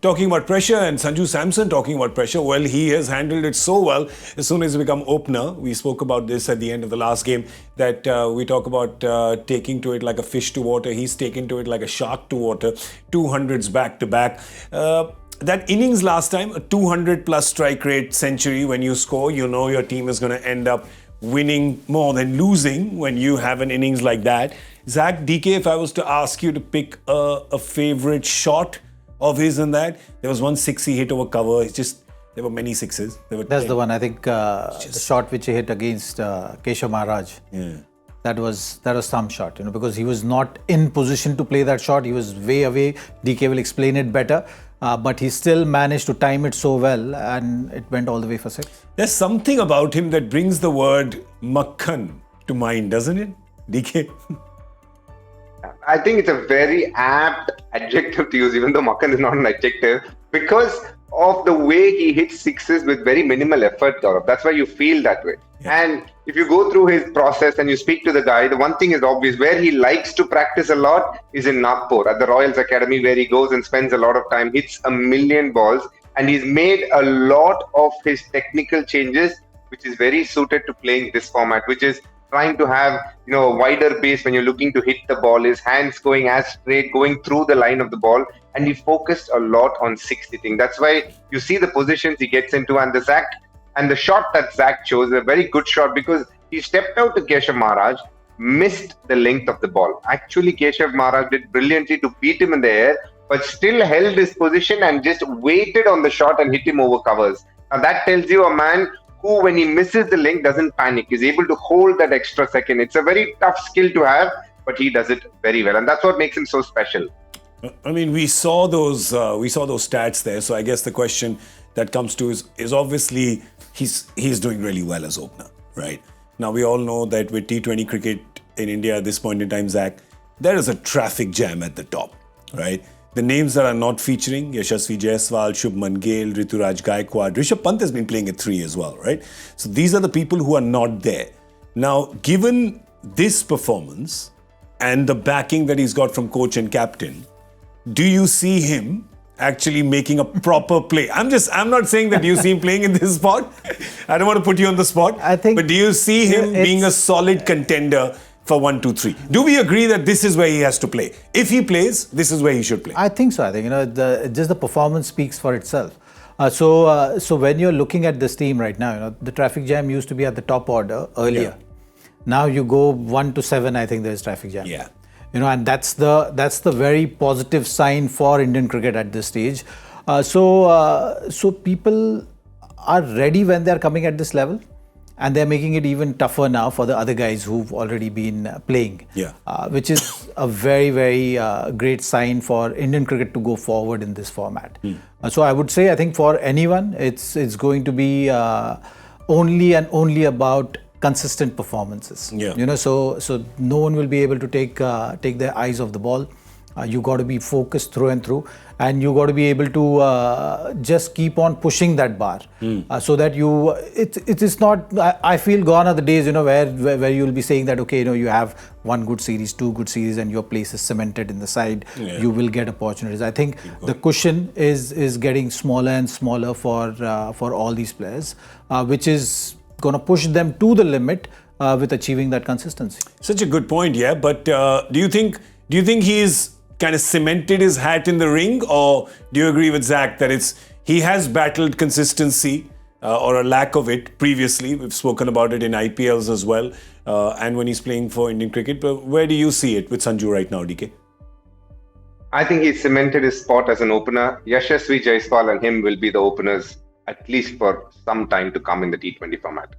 talking about pressure and Sanju Samson talking about pressure, well, he has handled it so well. As soon as he become opener, we spoke about this at the end of the last game, that we talk about taking to it like a fish to water. He's taken to it like a shark to water. 200s back to back. That innings last time, a 200 plus strike rate century, when you score, you know your team is going to end up winning more than losing when you have an innings like that. Zach, DK, if I was to ask you to pick a favourite shot of his in that, there was one six he hit over cover. It's just, there were many sixes. That's the one, I think, the shot which he hit against Keshav Maharaj. Yeah. That was some shot, because he was not in position to play that shot. He was way away. DK will explain it better. But he still managed to time it so well, and it went all the way for six. There's something about him that brings the word Makhan to mind, doesn't it, DK? I think it's a very apt adjective to use, even though Makhan is not an adjective, because of the way he hits sixes with very minimal effort, Gaurav. That's why you feel that way. Yeah. And if you go through his process and you speak to the guy, the one thing is obvious. Where he likes to practice a lot is in Nagpur, at the Royals Academy, where he goes and spends a lot of time, hits a million balls, and he's made a lot of his technical changes, which is very suited to playing this format, which is trying to have a wider base when you're looking to hit the ball, his hands going as straight, going through the line of the ball, and he focused a lot on six hitting. That's why you see the positions he gets into, and the shot that Zach chose, a very good shot, because he stepped out to Keshav Maharaj, missed the length of the ball. Actually, Keshav Maharaj did brilliantly to beat him in the air, but still held his position and just waited on the shot and hit him over covers. Now that tells you a man who, when he misses the length, doesn't panic. He's able to hold that extra second. It's a very tough skill to have, but he does it very well, and that's what makes him so special. I mean, we saw those stats there. So I guess the question that comes to is obviously he's doing really well as opener, right? Now we all know that with T20 cricket in India at this point in time, Zach, there is a traffic jam at the top, right? The names that are not featuring, Yashasvi Jaiswal, Shubman Gill, Rituraj Gaikwad, Rishabh Pant has been playing at 3 as well, right? So these are the people who are not there. Now, given this performance and the backing that he's got from coach and captain, do you see him actually making a proper play? I'm not saying that you see him playing in this spot. I don't want to put you on the spot. But do you see him being a solid contender for 1, 2, 3? Do we agree that this is where he has to play? If he plays, this is where he should play. I think so. I think just the performance speaks for itself. So when you're looking at this team right now, the traffic jam used to be at the top order earlier. Yeah. Now you go 1 to 7. I think there's traffic jam. Yeah. And that's the very positive sign for Indian cricket at this stage. So people are ready when they're coming at this level, and they're making it even tougher now for the other guys who've already been playing. Yeah. Which is a very, very great sign for Indian cricket to go forward in this format. So I would say, I think for anyone, it's going to be only about consistent performances. Yeah. So no one will be able to take their eyes off the ball. You got to be focused through and through, and you got to be able to just keep on pushing that bar, so that it is not. I feel gone are the days where you will be saying that you have 1 good series, 2 good series, and your place is cemented in the side. Yeah. You will get opportunities. I think the cushion is getting smaller and smaller for all these players, which is going to push them to the limit with achieving that consistency. Such a good point, yeah. But do you think he's kind of cemented his hat in the ring, or do you agree with Zach that he has battled consistency or a lack of it previously? We've spoken about it in IPLs as well, and when he's playing for Indian cricket. But where do you see it with Sanju right now, DK? I think he's cemented his spot as an opener. Yashasvi Jaiswal and him will be the openers, at least for some time to come in the T20 format.